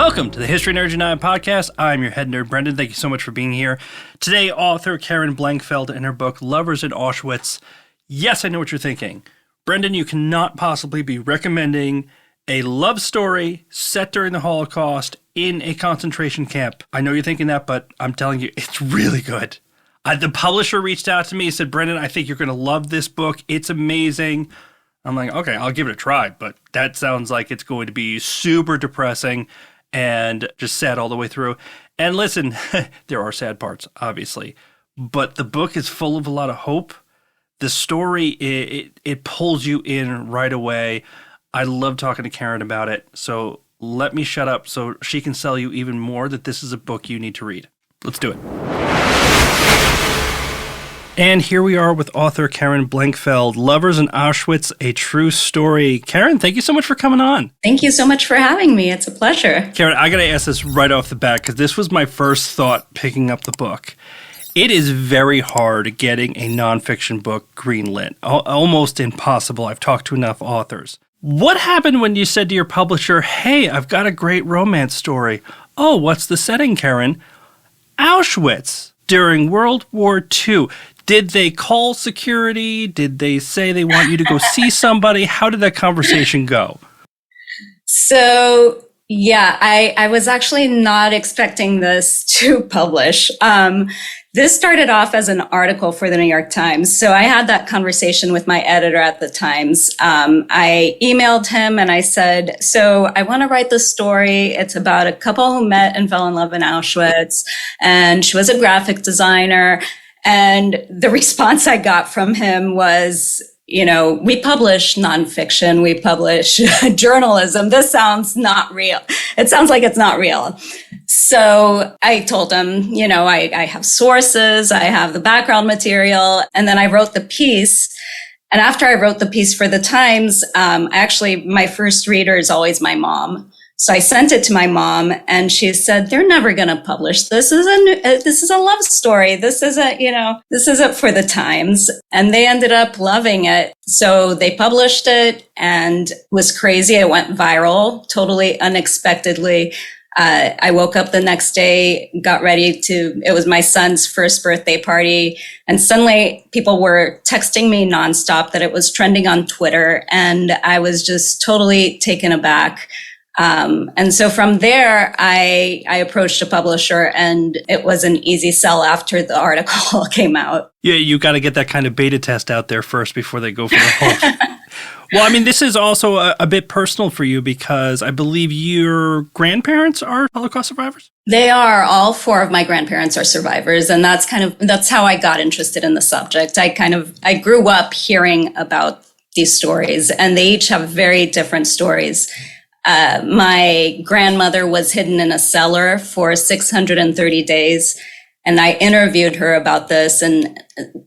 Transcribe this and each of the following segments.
Welcome to the History Nerds United podcast. I'm your head nerd, Brendan. Thank you so much for being here. Today, author Keren Blankfeld in her book, Lovers in Auschwitz. Yes, I know what you're thinking. Brendan, you cannot possibly be recommending a love story set during the Holocaust in a concentration camp. I know you're thinking that, but I'm telling you, it's really good. The publisher reached out to me and said, Brendan, I think you're going to love this book. It's amazing. I'm like, okay, I'll give it a try, but that sounds like it's going to be super depressing and just sad all the way through. And listen, there are sad parts, obviously, but the book is full of a lot of hope. The story, it pulls you in right away. I love talking to Keren about it, so let me shut up so she can sell you even more that this is a book you need to read. Let's do it. And here we are with author Keren Blankfeld, Lovers in Auschwitz, A True Story. Keren, thank you so much for coming on. Thank you so much for having me. It's a pleasure. Keren, I got to ask this right off the bat because this was my first thought picking up the book. It is very hard getting a nonfiction book greenlit, almost impossible. I've talked to enough authors. What happened when you said to your publisher, hey, I've got a great romance story? Oh, what's the setting, Keren? Auschwitz during World War II. Did they call security? Did they say they want you to go see somebody? How did that conversation go? So, yeah, I was actually not expecting this to publish. This started off as an article for the New York Times. So I had that conversation with my editor at the Times. I emailed him and I said, so I want to write this story. It's about a couple who met and fell in love in Auschwitz. And she was a graphic designer. And the response I got from him was, you know, we publish nonfiction, we publish journalism. This sounds not real. It sounds like it's not real. So I told him, you know, I have sources, I have the background material, and then I wrote the piece. And after I wrote the piece for the Times, actually, my first reader is always my mom. So I sent it to my mom and she said, they're never going to publish this. This is a love story. This isn't for the Times. And they ended up loving it. So they published it and it was crazy. It went viral totally unexpectedly. I woke up the next day, it was my son's first birthday party. And suddenly people were texting me nonstop that it was trending on Twitter. And I was just totally taken aback. And so from there, I approached a publisher and it was an easy sell after the article came out. Yeah, you got to get that kind of beta test out there first before they go for the whole. Well, I mean, this is also a bit personal for you because I believe your grandparents are Holocaust survivors? They are. All four of my grandparents are survivors. And that's how I got interested in the subject. I grew up hearing about these stories and they each have very different stories. My grandmother was hidden in a cellar for 630 days. And I interviewed her about this, and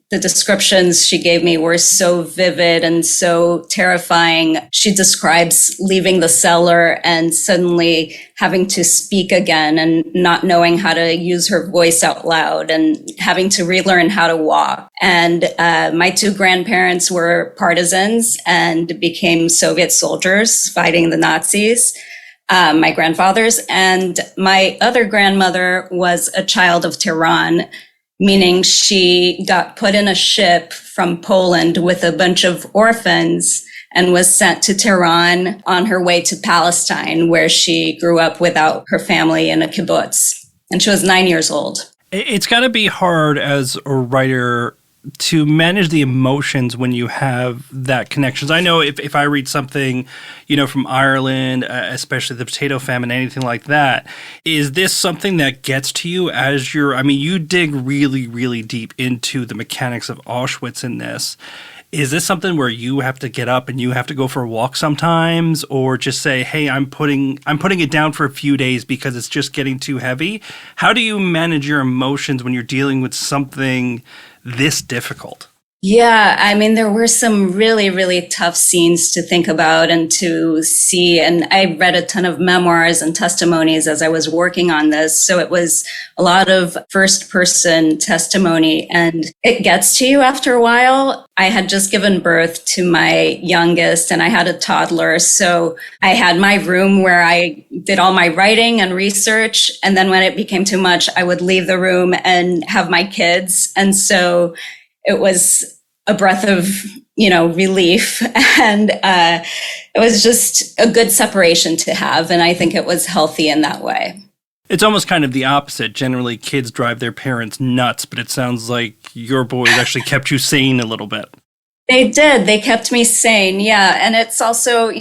the descriptions she gave me were so vivid and so terrifying. She describes leaving the cellar and suddenly having to speak again and not knowing how to use her voice out loud and having to relearn how to walk. And my two grandparents were partisans and became Soviet soldiers fighting the Nazis. My grandfathers, and my other grandmother was a child of Tehran, meaning she got put in a ship from Poland with a bunch of orphans and was sent to Tehran on her way to Palestine, where she grew up without her family in a kibbutz. And she was 9 years old. It's got to be hard as a writer to manage the emotions when you have that connections. I know if I read something, from Ireland, especially the potato famine, anything like that, is this something that gets to you as you dig really, really deep into the mechanics of Auschwitz in this. Is this something where you have to get up and you have to go for a walk sometimes, or just say, hey, I'm putting it down for a few days because it's just getting too heavy? How do you manage your emotions when you're dealing with something this difficult? Yeah, I mean, there were some really, really tough scenes to think about and to see. And I read a ton of memoirs and testimonies as I was working on this. So it was a lot of first person testimony, and it gets to you after a while. I had just given birth to my youngest and I had a toddler. So I had my room where I did all my writing and research. And then when it became too much, I would leave the room and have my kids. And so it was a breath of, relief. And it was just a good separation to have. And I think it was healthy in that way. It's almost kind of the opposite. Generally, kids drive their parents nuts, but it sounds like your boys actually kept you sane a little bit. They did. They kept me sane. Yeah. And it's also,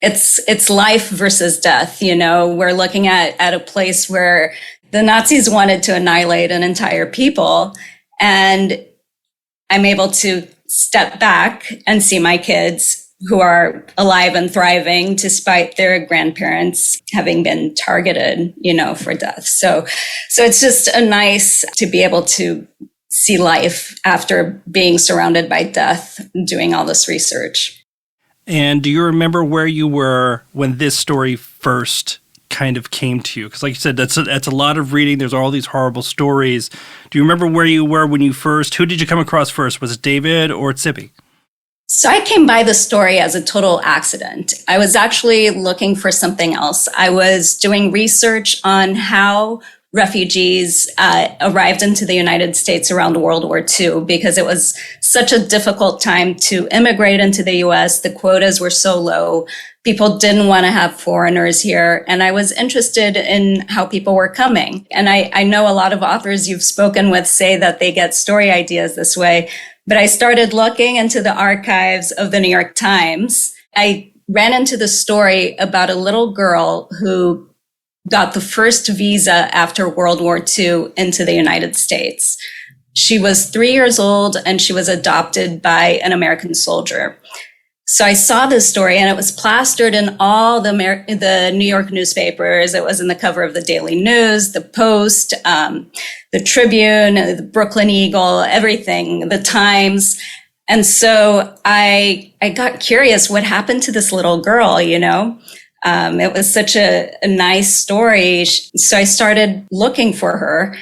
it's life versus death. We're looking at a place where the Nazis wanted to annihilate an entire people. And I'm able to step back and see my kids who are alive and thriving despite their grandparents having been targeted, for death. So it's just a nice to be able to see life after being surrounded by death, doing all this research. And do you remember where you were when this story first kind of came to you? Because like you said, that's a lot of reading. There's all these horrible stories. Do you remember where you were when you first, who did you come across first? Was it David or Zippi? So I came by the story as a total accident. I was actually looking for something else. I was doing research on how refugees arrived into the United States around World War II because it was such a difficult time to immigrate into the US. The quotas were so low. People didn't want to have foreigners here. And I was interested in how people were coming. And I know a lot of authors you've spoken with say that they get story ideas this way. But I started looking into the archives of the New York Times. I ran into the story about a little girl who got the first visa after World War II into the United States. She was 3 years old and she was adopted by an American soldier. So I saw this story and it was plastered in all the New York newspapers. It was in the cover of the Daily News, the Post, the Tribune, the Brooklyn Eagle, everything, the Times. And so I got curious what happened to this little girl, It was such a nice story. So I started looking for her.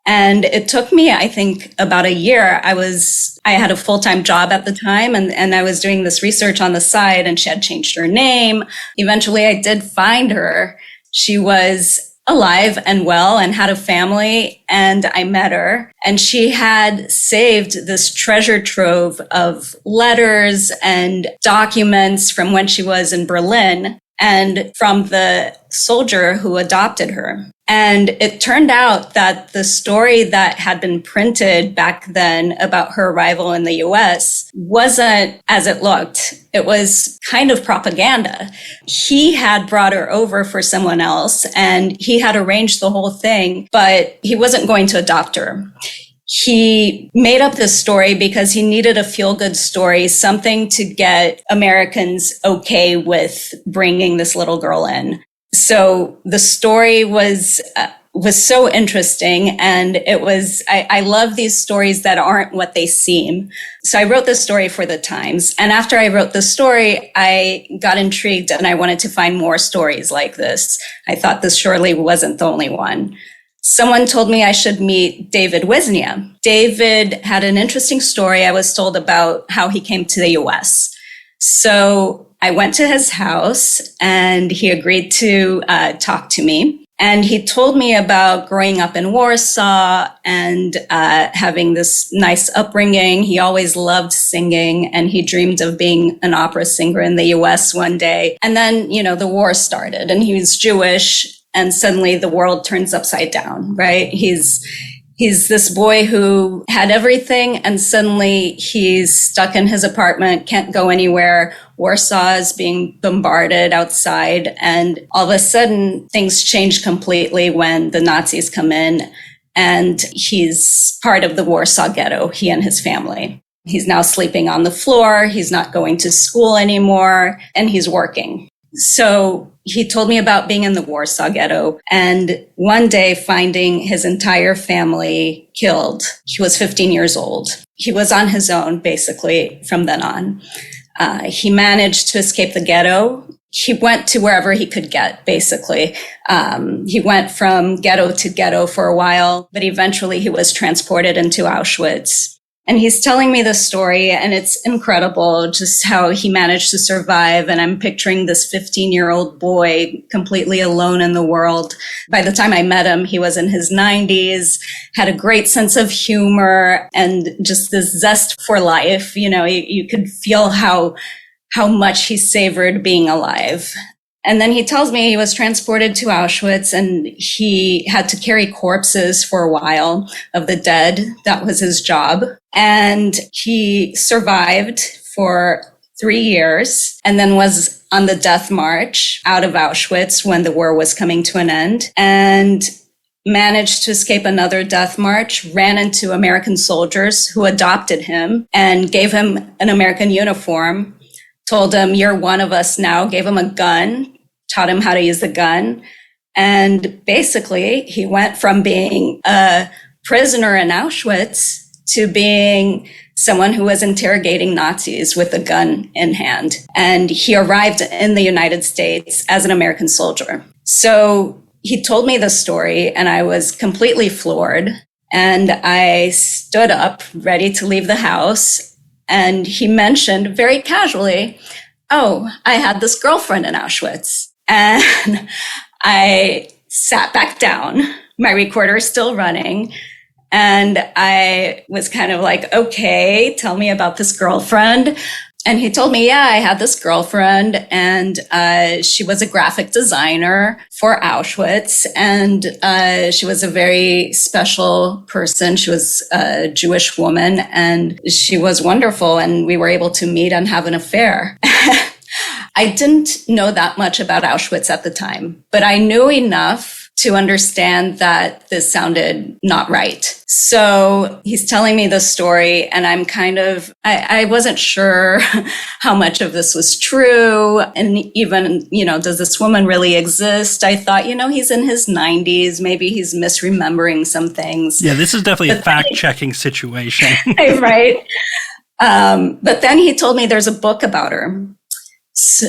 And it took me, I think, about a year. I had a full-time job at the time and I was doing this research on the side and she had changed her name. Eventually I did find her. She was alive and well and had a family and I met her and she had saved this treasure trove of letters and documents from when she was in Berlin and from the soldier who adopted her. And it turned out that the story that had been printed back then about her arrival in the US wasn't as it looked. It was kind of propaganda. He had brought her over for someone else and he had arranged the whole thing, but he wasn't going to adopt her. He made up this story because he needed a feel-good story, something to get Americans okay with bringing this little girl in. So the story was so interesting, and it was. I love these stories that aren't what they seem. So I wrote this story for the Times, and after I wrote the story, I got intrigued, and I wanted to find more stories like this. I thought this surely wasn't the only one. Someone told me I should meet David Wisnia. David had an interesting story I was told about how he came to the US. So I went to his house and he agreed to talk to me. And he told me about growing up in Warsaw and having this nice upbringing. He always loved singing and he dreamed of being an opera singer in the US one day. And then, the war started and he was Jewish. And suddenly the world turns upside down, right? He's this boy who had everything and suddenly he's stuck in his apartment, can't go anywhere. Warsaw is being bombarded outside. And all of a sudden things change completely when the Nazis come in and he's part of the Warsaw ghetto, he and his family. He's now sleeping on the floor. He's not going to school anymore and he's working. So he told me about being in the Warsaw Ghetto and one day finding his entire family killed. He was 15 years old. He was on his own, basically, from then on. He managed to escape the ghetto. He went to wherever he could get, basically. He went from ghetto to ghetto for a while, but eventually he was transported into Auschwitz. And he's telling me the story, and it's incredible just how he managed to survive. And I'm picturing this 15-year-old boy completely alone in the world. By the time I met him, he was in his 90s, had a great sense of humor and just this zest for life. You know, you could feel how much he savored being alive. And then he tells me he was transported to Auschwitz and he had to carry corpses for a while of the dead. That was his job. And he survived for 3 years and then was on the death march out of Auschwitz when the war was coming to an end and managed to escape another death march, ran into American soldiers who adopted him and gave him an American uniform, told him, "You're one of us now," gave him a gun, taught him how to use the gun. And basically, he went from being a prisoner in Auschwitz to being someone who was interrogating Nazis with a gun in hand. And he arrived in the United States as an American soldier. So he told me the story, and I was completely floored. And I stood up, ready to leave the house. And he mentioned very casually, "Oh, I had this girlfriend in Auschwitz." And I sat back down. My recorder is still running. And I was kind of like, "Okay, tell me about this girlfriend." And he told me, "Yeah, I had this girlfriend and she was a graphic designer for Auschwitz. And she was a very special person. She was a Jewish woman and she was wonderful. And we were able to meet and have an affair." I didn't know that much about Auschwitz at the time, but I knew enough to understand that this sounded not right. So he's telling me the story and I'm kind of, I wasn't sure how much of this was true. And even, does this woman really exist? I thought, he's in his 90s. Maybe he's misremembering some things. Yeah, this is definitely a fact-checking situation. Right. But then he told me there's a book about her.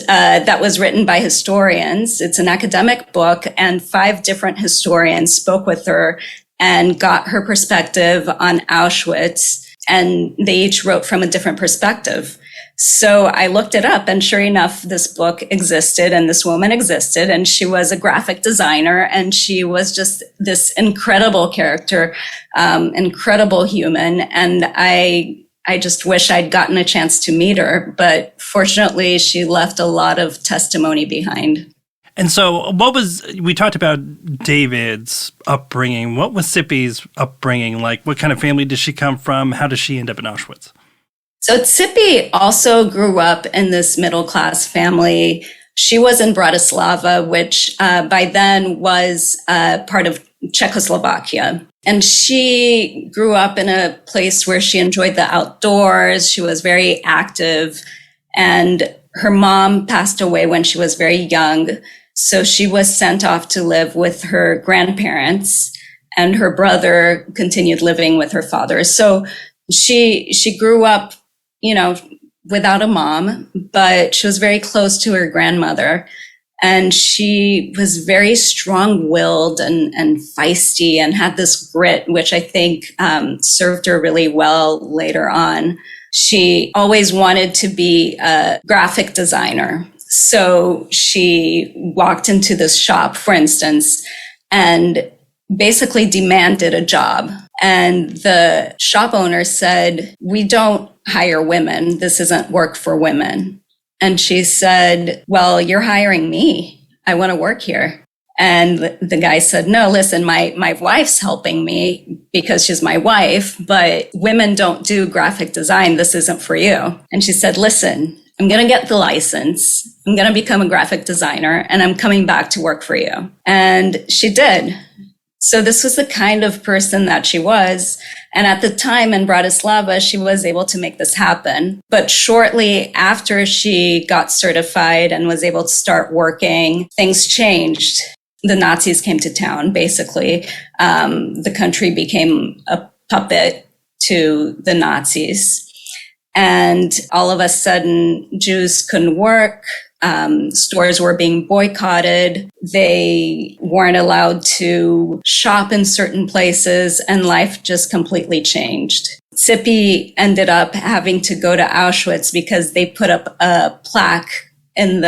That was written by historians. It's an academic book, and 5 different historians spoke with her and got her perspective on Auschwitz, and they each wrote from a different perspective. So I looked it up, and sure enough, this book existed, and this woman existed, and she was a graphic designer, and she was just this incredible character, incredible human, and I just wish I'd gotten a chance to meet her, but fortunately, she left a lot of testimony behind. And so we talked about David's upbringing. What was Zippi's upbringing like? What kind of family did she come from? How does she end up in Auschwitz? So Zippi also grew up in this middle-class family. She was in Bratislava, which by then was part of Czechoslovakia. And she grew up in a place where she enjoyed the outdoors. She was very active. And her mom passed away when she was very young. So she was sent off to live with her grandparents. And her brother continued living with her father. So she grew up, without a mom, but she was very close to her grandmother. And she was very strong-willed and feisty and had this grit, which I think served her really well later on. She always wanted to be a graphic designer. So she walked into this shop, for instance, and basically demanded a job. And the shop owner said, "We don't hire women. This isn't work for women." And she said, "Well, you're hiring me. I want to work here." And the guy said, "No, listen, my wife's helping me because she's my wife, but women don't do graphic design. This isn't for you." And she said, "Listen, I'm going to get the license. I'm going to become a graphic designer and I'm coming back to work for you." And she did. So this was the kind of person that she was. And at the time in Bratislava, she was able to make this happen. But shortly after she got certified and was able to start working, things changed. The Nazis came to town, basically. The country became a puppet to the Nazis. And all of a sudden, Jews couldn't work. Stores were being boycotted. They weren't allowed to shop in certain places, and life just completely changed. Zippi ended up having to go to Auschwitz because they put up a plaque in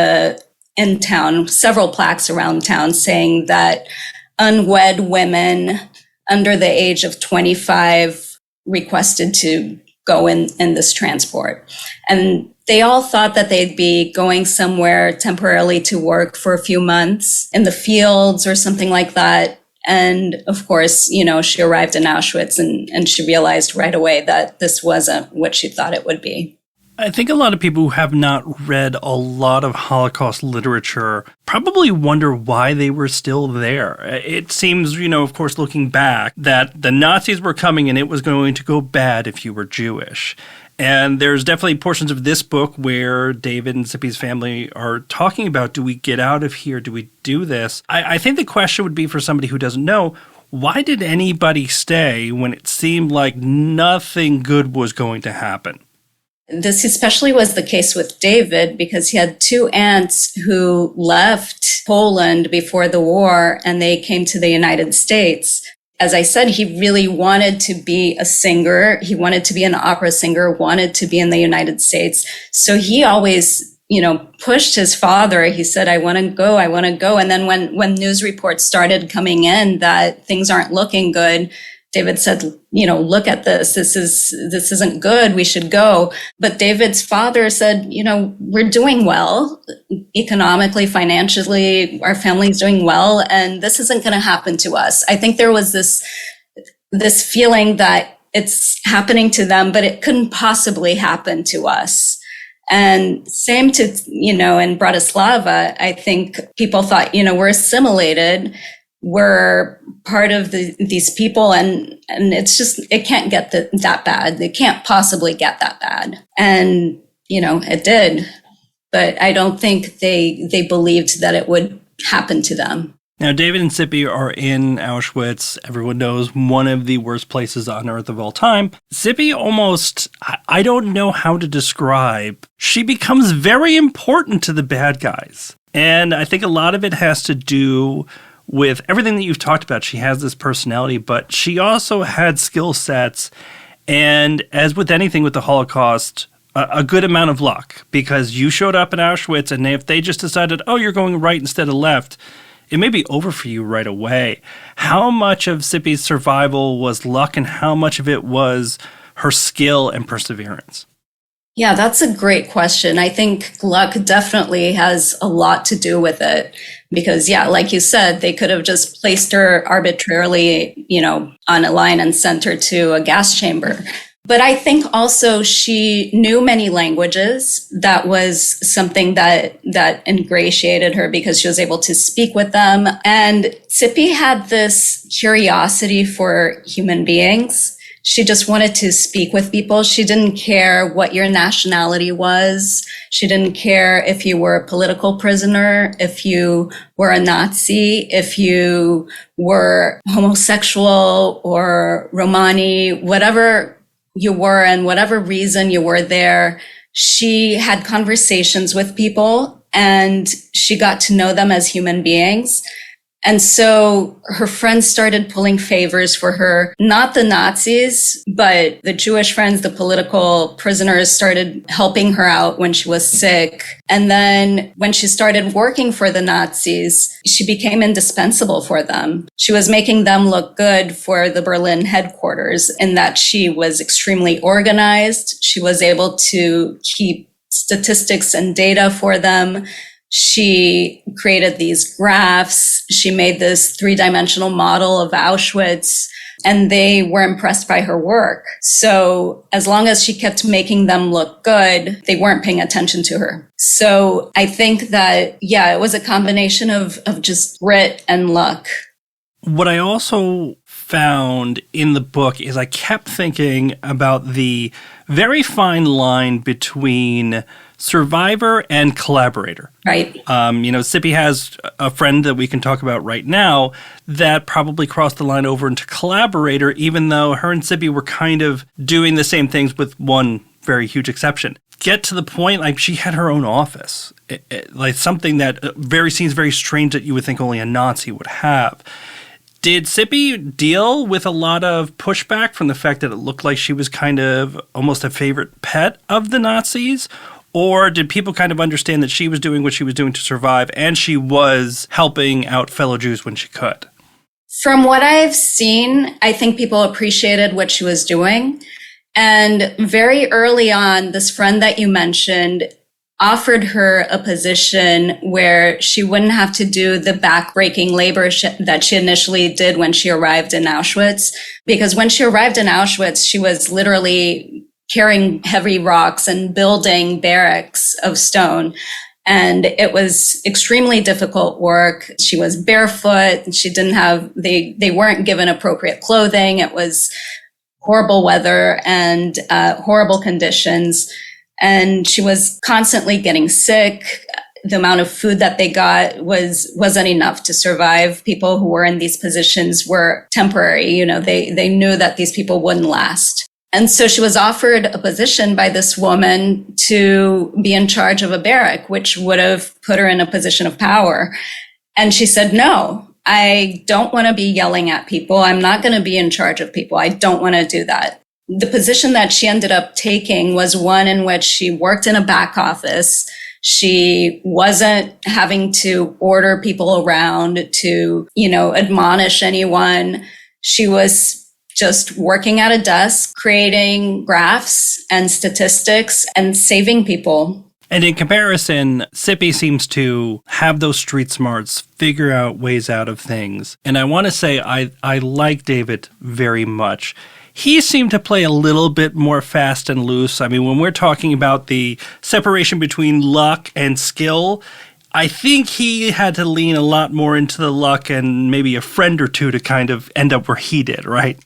town, several plaques around town saying that unwed women under the age of 25 requested to go in this transport. And they all thought that they'd be going somewhere temporarily to work for a few months in the fields or something like that. And of course, she arrived in Auschwitz and she realized right away that this wasn't what she thought it would be. I think a lot of people who have not read a lot of Holocaust literature probably wonder why they were still there. It seems, of course, looking back, that the Nazis were coming and it was going to go bad if you were Jewish. And there's definitely portions of this book where David and Zippi's family are talking about, do we get out of here? Do we do this? I think the question would be for somebody who doesn't know, why did anybody stay when it seemed like nothing good was going to happen? This especially was the case with David because he had two aunts who left Poland before the war and they came to the United States. As I said, he really wanted to be a singer. He wanted to be an opera singer, wanted to be in the United States. So he always, pushed his father. He said, I want to go. And then when news reports started coming in that things aren't looking good, David said, look at this. This isn't good. We should go. But David's father said, we're doing well economically, financially. Our family's doing well, and this isn't going to happen to us. I think there was this feeling that it's happening to them, but it couldn't possibly happen to us. And same to, in Bratislava, I think people thought, we're assimilated. We're part of these people, and it's just, it can't get that bad. It can't possibly get that bad. And, it did. But I don't think they believed that it would happen to them. Now, David and Zippi are in Auschwitz. Everyone knows one of the worst places on earth of all time. Zippi almost, I don't know how to describe, she becomes very important to the bad guys. And I think a lot of it has to do with everything that you've talked about. She has this personality, but she also had skill sets. And as with anything with the Holocaust, a good amount of luck, because you showed up in Auschwitz and if they just decided, oh, you're going right instead of left, it may be over for you right away. How much of Zippi's survival was luck and how much of it was her skill and perseverance? Yeah, that's a great question. I think luck definitely has a lot to do with it because, like you said, they could have just placed her arbitrarily, on a line and sent her to a gas chamber. But I think also she knew many languages. That was something that ingratiated her because she was able to speak with them. And Zippi had this curiosity for human beings. She just wanted to speak with people. She didn't care what your nationality was. She didn't care if you were a political prisoner, if you were a Nazi, if you were homosexual or Romani, whatever you were and whatever reason you were there. She had conversations with people and she got to know them as human beings. And so her friends started pulling favors for her, not the Nazis, but the Jewish friends, the political prisoners started helping her out when she was sick. And then when she started working for the Nazis, she became indispensable for them. She was making them look good for the Berlin headquarters in that she was extremely organized. She was able to keep statistics and data for them. She created these graphs. She made this 3-dimensional model of Auschwitz, and they were impressed by her work. So as long as she kept making them look good, they weren't paying attention to her. So I think that, it was a combination of just grit and luck. What I also found in the book is I kept thinking about the very fine line between survivor and collaborator. Right. Zippi has a friend that we can talk about right now that probably crossed the line over into collaborator, even though her and Zippi were kind of doing the same things with one very huge exception. Get to the point, like she had her own office, like something that seems very strange that you would think only a Nazi would have. Did Zippi deal with a lot of pushback from the fact that it looked like she was kind of almost a favorite pet of the Nazis? Or did people kind of understand that she was doing what she was doing to survive and she was helping out fellow Jews when she could? From what I've seen, I think people appreciated what she was doing. And very early on, this friend that you mentioned offered her a position where she wouldn't have to do the backbreaking labor that she initially did when she arrived in Auschwitz. Because when she arrived in Auschwitz, she was literally carrying heavy rocks and building barracks of stone. And it was extremely difficult work. She was barefoot. She didn't have, they weren't given appropriate clothing. It was horrible weather and horrible conditions. And she was constantly getting sick. The amount of food that they got wasn't enough to survive. People who were in these positions were temporary. They knew that these people wouldn't last. And so she was offered a position by this woman to be in charge of a barrack, which would have put her in a position of power. And she said, no, I don't want to be yelling at people. I'm not going to be in charge of people. I don't want to do that. The position that she ended up taking was one in which she worked in a back office. She wasn't having to order people around to, admonish anyone. She was just working at a desk, creating graphs and statistics and saving people. And in comparison, Zippi seems to have those street smarts, figure out ways out of things. And I want to say I like David very much. He seemed to play a little bit more fast and loose. I mean, when we're talking about the separation between luck and skill, I think he had to lean a lot more into the luck and maybe a friend or two to kind of end up where he did, right?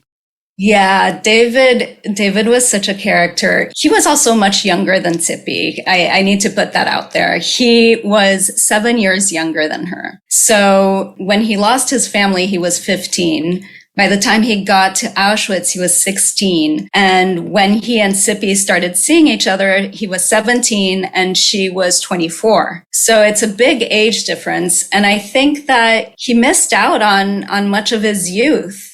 Yeah, David was such a character. He was also much younger than Zippi. I need to put that out there. He was 7 years younger than her. So when he lost his family, he was 15. By the time he got to Auschwitz, he was 16. And when he and Zippi started seeing each other, he was 17 and she was 24. So it's a big age difference. And I think that he missed out on much of his youth.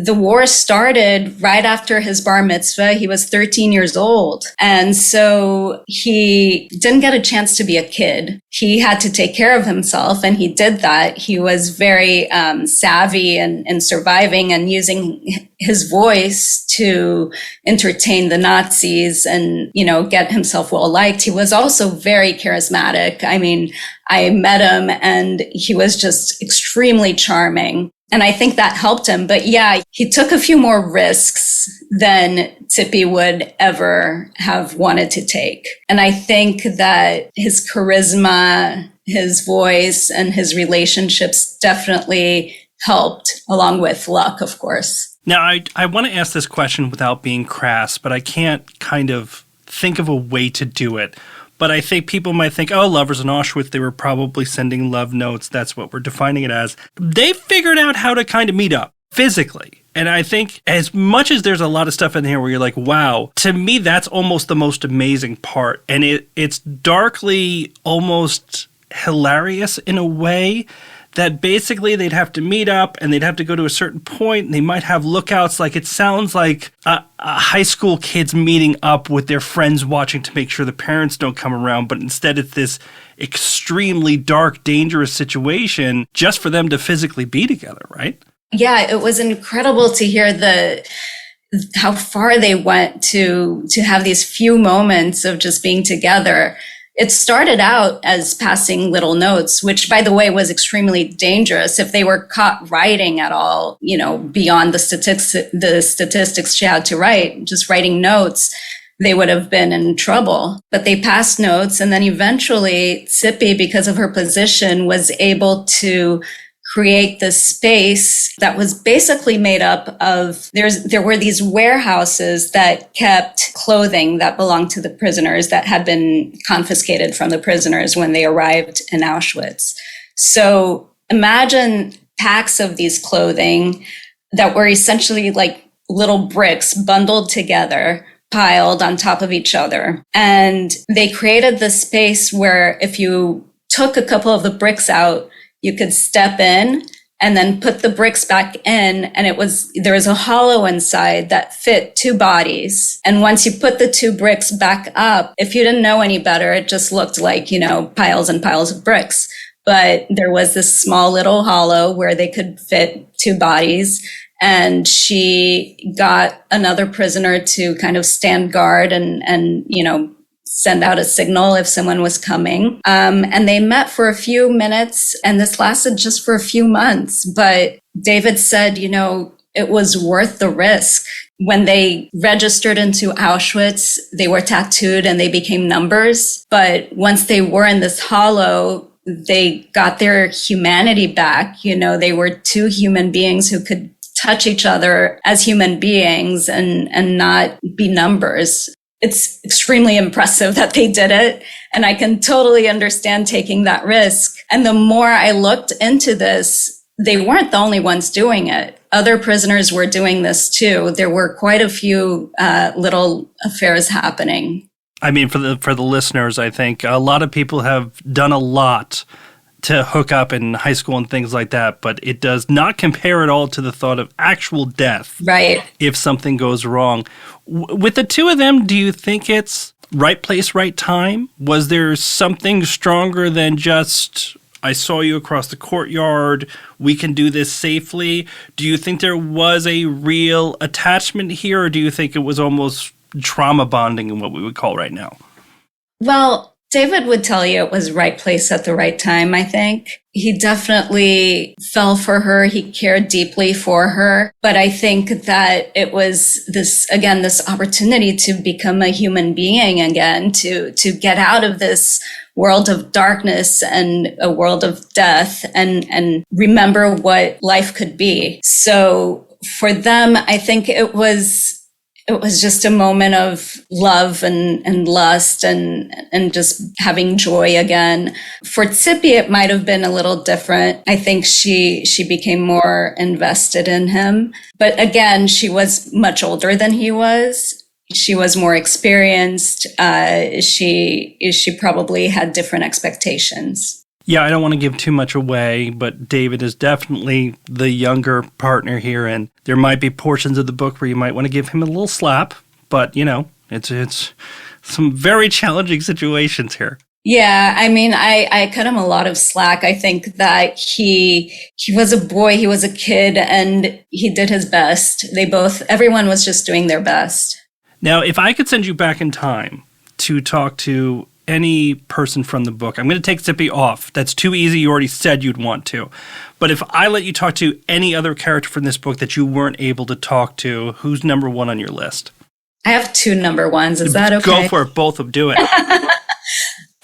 The war started right after his bar mitzvah. He was 13 years old. And so he didn't get a chance to be a kid. He had to take care of himself, and he did that. He was very savvy in surviving and using his voice to entertain the Nazis and, get himself well liked. He was also very charismatic. I mean, I met him and he was just extremely charming. And I think that helped him. But yeah, he took a few more risks than Zippi would ever have wanted to take. And I think that his charisma, his voice, and his relationships definitely helped, along with luck, of course. Now, I want to ask this question without being crass, but I can't kind of think of a way to do it. But I think people might think, oh, lovers in Auschwitz, they were probably sending love notes. That's what we're defining it as. They figured out how to kind of meet up physically. And I think as much as there's a lot of stuff in here where you're like, wow, to me, that's almost the most amazing part. And it's darkly almost hilarious in a way that basically they'd have to meet up and they'd have to go to a certain point and they might have lookouts. Like it sounds like a high school kids meeting up with their friends watching to make sure the parents don't come around. But instead it's this extremely dark, dangerous situation just for them to physically be together, right? Yeah, it was incredible to hear how far they went to have these few moments of just being together. It started out as passing little notes, which, by the way, was extremely dangerous. If they were caught writing at all, beyond the statistics she had to write, just writing notes, they would have been in trouble. But they passed notes. And then eventually Zippi, because of her position, was able to create this space that was basically made up of, there were these warehouses that kept clothing that belonged to the prisoners that had been confiscated from the prisoners when they arrived in Auschwitz. So imagine packs of these clothing that were essentially like little bricks bundled together, piled on top of each other. And they created this space where if you took a couple of the bricks out, you could step in and then put the bricks back in. And there was a hollow inside that fit two bodies. And once you put the two bricks back up, if you didn't know any better, it just looked like, piles and piles of bricks. But there was this small little hollow where they could fit two bodies. And she got another prisoner to kind of stand guard and send out a signal if someone was coming. And they met for a few minutes, and this lasted just for a few months. But David said, it was worth the risk. When they registered into Auschwitz, they were tattooed and they became numbers. But once they were in this hollow, they got their humanity back. They were two human beings who could touch each other as human beings and not be numbers. It's extremely impressive that they did it. And I can totally understand taking that risk. And the more I looked into this, they weren't the only ones doing it. Other prisoners were doing this too. There were quite a few little affairs happening. I mean, for the listeners, I think a lot of people have done a lot to hook up in high school and things like that, but it does not compare at all to the thought of actual death. Right. If something goes wrong. With the two of them, do you think it's right place, right time? Was there something stronger than just, I saw you across the courtyard, we can do this safely? Do you think there was a real attachment here, or do you think it was almost trauma bonding in what we would call right now? Well, David would tell you it was right place at the right time, I think. He definitely fell for her. He cared deeply for her. But I think that it was this opportunity to become a human being again, to get out of this world of darkness and a world of death and remember what life could be. So for them, I think it was just a moment of love and lust and just having joy again. For Zippi, it might have been a little different. I think she became more invested in him. But again, she was much older than he was. She was more experienced. She probably had different expectations. Yeah, I don't want to give too much away, but David is definitely the younger partner here, and there might be portions of the book where you might want to give him a little slap, but, it's some very challenging situations here. Yeah, I mean, I cut him a lot of slack. I think that he was a boy, he was a kid, and he did his best. Everyone was just doing their best. Now, if I could send you back in time to talk to any person from the book, I'm going to take Zippi off. That's too easy. You already said you'd want to. But if I let you talk to any other character from this book that you weren't able to talk to, who's number one on your list? I have two number ones. Is that okay? Go for it. Both of them. Do it.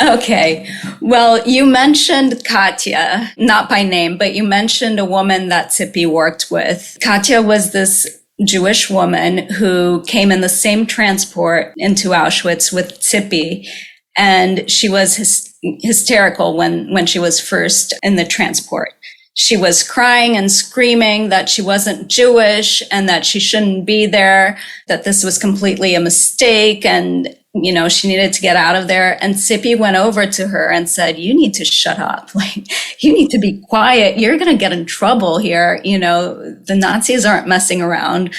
Okay. Well, you mentioned Katya, not by name, but you mentioned a woman that Zippi worked with. Katya was this Jewish woman who came in the same transport into Auschwitz with Zippi. And she was hysterical when she was first in the transport. She was crying and screaming that she wasn't Jewish and that she shouldn't be there, that this was completely a mistake and, she needed to get out of there. And Zippi went over to her and said, you need to shut up. You need to be quiet. You're going to get in trouble here. The Nazis aren't messing around.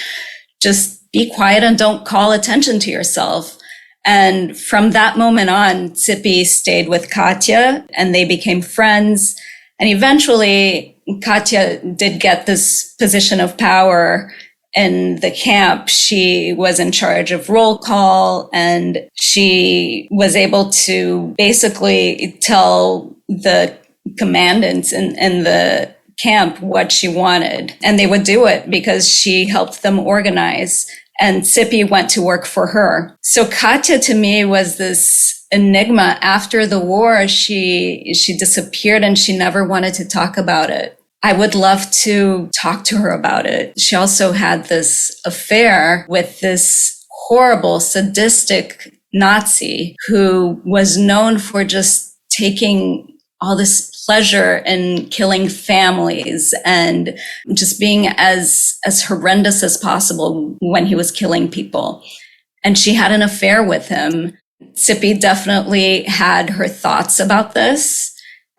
Just be quiet and don't call attention to yourself. And from that moment on, Zippi stayed with Katya and they became friends. And eventually, Katya did get this position of power in the camp. She was in charge of roll call and she was able to basically tell the commandants in the camp what she wanted. And they would do it because she helped them organize. And Zippi went to work for her. So Katya to me was this enigma. After the war, she disappeared and she never wanted to talk about it. I would love to talk to her about it. She also had this affair with this horrible, sadistic Nazi who was known for just taking all this pleasure in killing families and just being as horrendous as possible when he was killing people. And she had an affair with him. Zippi definitely had her thoughts about this,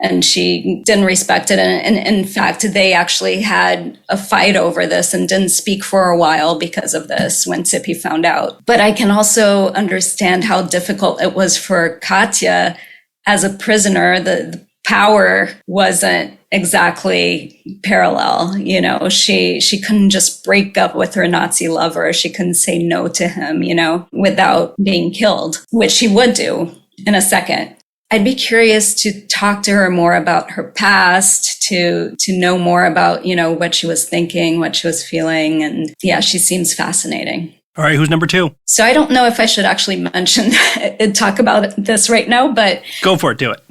and she didn't respect it. And in fact, they actually had a fight over this and didn't speak for a while because of this when Zippi found out. But I can also understand how difficult it was for Katya as a prisoner. The power wasn't exactly parallel. You know, she couldn't just break up with her Nazi lover. She couldn't say no to him, you know, without being killed, which she would do in a second. I'd be curious to talk to her more about her past, to know more about, you know, what she was thinking, what she was feeling. And yeah, she seems fascinating. All right, who's number 2? So I don't know if I should actually mention and talk about this right now, but go for it. Do it.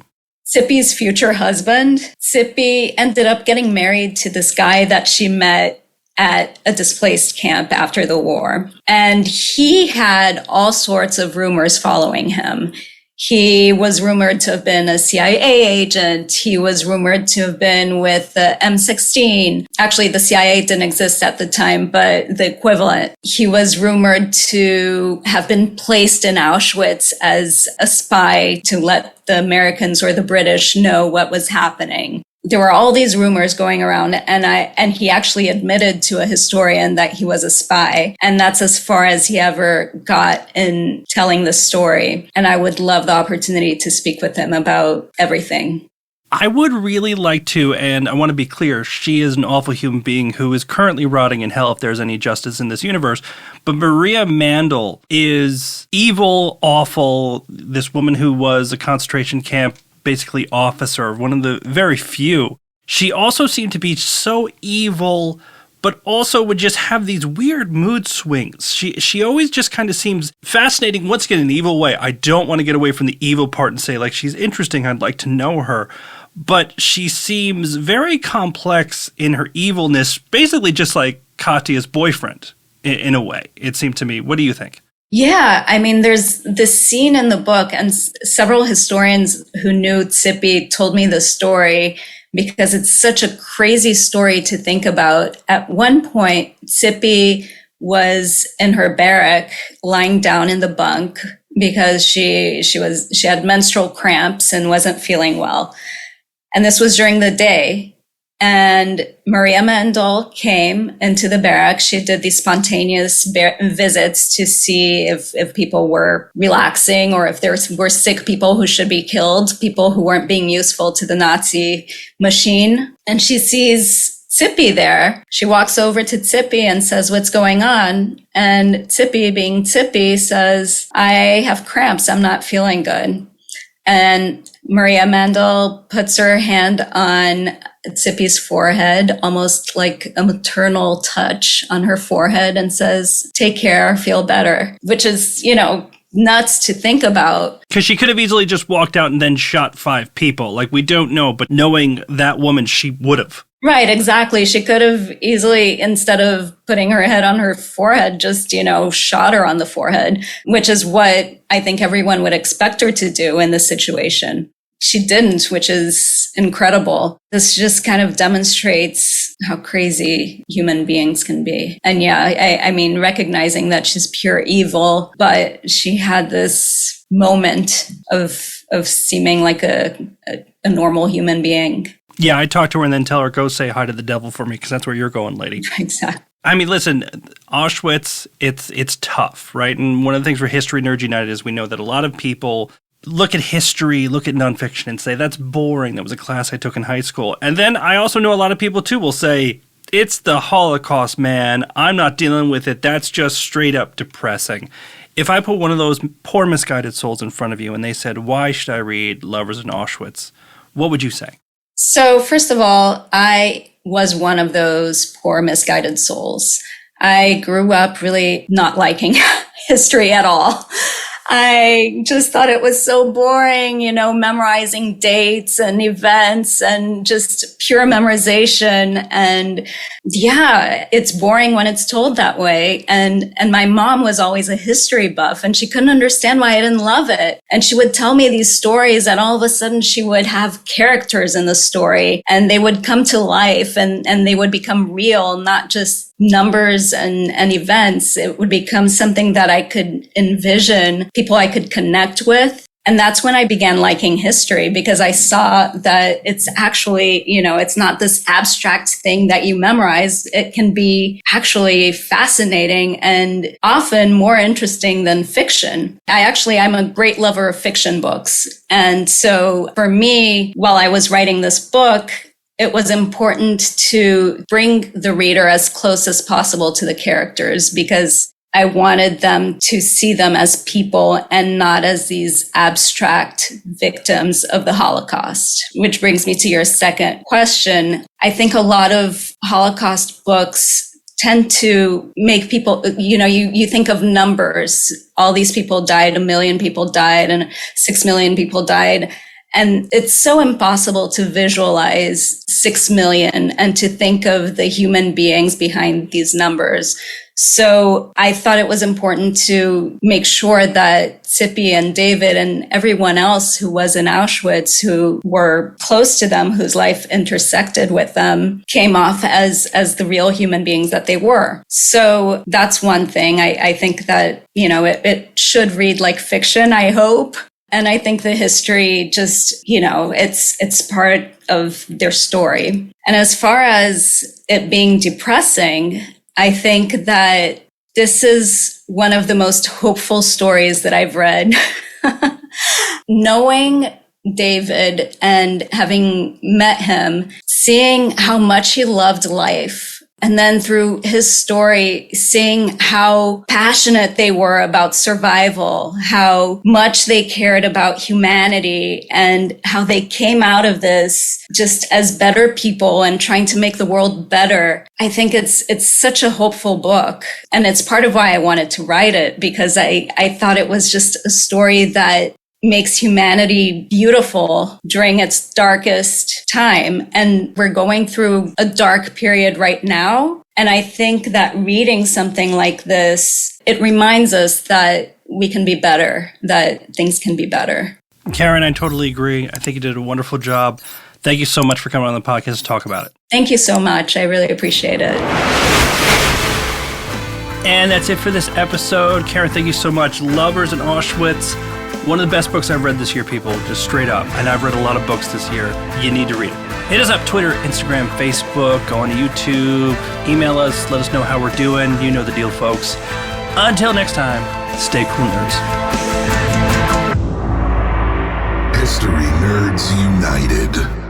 Zippi's future husband. Zippi ended up getting married to this guy that she met at a displaced camp after the war. And he had all sorts of rumors following him. He was rumored to have been a CIA agent. He was rumored to have been with the M16. Actually, the CIA didn't exist at the time, but the equivalent. He was rumored to have been placed in Auschwitz as a spy to let the Americans or the British know what was happening. There were all these rumors going around, and he actually admitted to a historian that he was a spy. And that's as far as he ever got in telling the story. And I would love the opportunity to speak with him about everything. I would really like to, and I want to be clear, she is an awful human being who is currently rotting in hell if there's any justice in this universe. But Maria Mandel is evil, awful, this woman who was a concentration camp basically officer, one of the very few. She also seemed to be so evil, but also would just have these weird mood swings. She always just kind of seems fascinating, once again, in an evil way. I don't want to get away from the evil part and say, like, she's interesting, I'd like to know her. But she seems very complex in her evilness, basically just like Katya's boyfriend, in a way, it seemed to me. What do you think? Yeah, I mean, there's this scene in the book, and several historians who knew Zippi told me the story because it's such a crazy story to think about. At one point, Zippi was in her barrack, lying down in the bunk because she had menstrual cramps and wasn't feeling well. And this was during the day. And Maria Mandel came into the barracks. She did these spontaneous visits to see if people were relaxing or if there were sick people who should be killed, people who weren't being useful to the Nazi machine. And she sees Zippi there. She walks over to Zippi and says, "What's going on?" And Zippi, being Zippi, says, "I have cramps. I'm not feeling good." And Maria Mandel puts her hand on Zippi's forehead, almost like a maternal touch on her forehead, and says, "Take care, feel better," which is, you know, nuts to think about. Because she could have easily just walked out and then shot 5 people. Like, we don't know, but knowing that woman, she would have. Right, exactly. She could have easily, instead of putting her head on her forehead, just, you know, shot her on the forehead, which is what I think everyone would expect her to do in this situation. She didn't, which is incredible. This just kind of demonstrates how crazy human beings can be. And yeah, I mean, recognizing that she's pure evil, but she had this moment of seeming like a normal human being. Yeah, I talk to her and then tell her, go say hi to the devil for me, because that's where you're going, lady. Exactly. I mean, listen, Auschwitz, it's tough, right? And one of the things for History Nerds United is we know that a lot of people look at history, look at nonfiction and say, that's boring. That was a class I took in high school. And then I also know a lot of people, too, will say, it's the Holocaust, man. I'm not dealing with it. That's just straight up depressing. If I put one of those poor misguided souls in front of you and they said, why should I read Lovers in Auschwitz? What would you say? So first of all, I was one of those poor misguided souls. I grew up really not liking history at all. I just thought it was so boring, memorizing dates and events and just pure memorization. And yeah, it's boring when it's told that way. And my mom was always a history buff, and she couldn't understand why I didn't love it. And she would tell me these stories, and all of a sudden she would have characters in the story, and they would come to life, and they would become real, not just numbers and events. It would become something that I could envision, people I could connect with. And that's when I began liking history, because I saw that it's actually, it's not this abstract thing that you memorize. It can be actually fascinating and often more interesting than fiction. I'm a great lover of fiction books. And so for me, while I was writing this book, it was important to bring the reader as close as possible to the characters, because I wanted them to see them as people and not as these abstract victims of the Holocaust. Which brings me to your second question. I think a lot of Holocaust books tend to make people, you think of numbers. All these people died, 1 million people died, and 6 million people died. And it's so impossible to visualize 6 million and to think of the human beings behind these numbers. So I thought it was important to make sure that Zippi and David and everyone else who was in Auschwitz, who were close to them, whose life intersected with them, came off as the real human beings that they were. So that's one thing. I think that, it should read like fiction, I hope. And I think the history just, it's part of their story. And as far as it being depressing, I think that this is one of the most hopeful stories that I've read. Knowing David and having met him, seeing how much he loved life, and then through his story, seeing how passionate they were about survival, how much they cared about humanity, and how they came out of this just as better people and trying to make the world better. I think it's such a hopeful book. And it's part of why I wanted to write it, because I thought it was just a story that makes humanity beautiful during its darkest time. And we're going through a dark period right now. And I think that reading something like this, it reminds us that we can be better, that things can be better. Keren, I totally agree. I think you did a wonderful job. Thank you so much for coming on the podcast to talk about it. Thank you so much. I really appreciate it. And that's it for this episode. Keren, thank you so much. Lovers in Auschwitz. One of the best books I've read this year, people, just straight up. And I've read a lot of books this year. You need to read it. Hit us up, Twitter, Instagram, Facebook, go on to YouTube, email us, let us know how we're doing. You know the deal, folks. Until next time, stay cool, nerds. History Nerds United.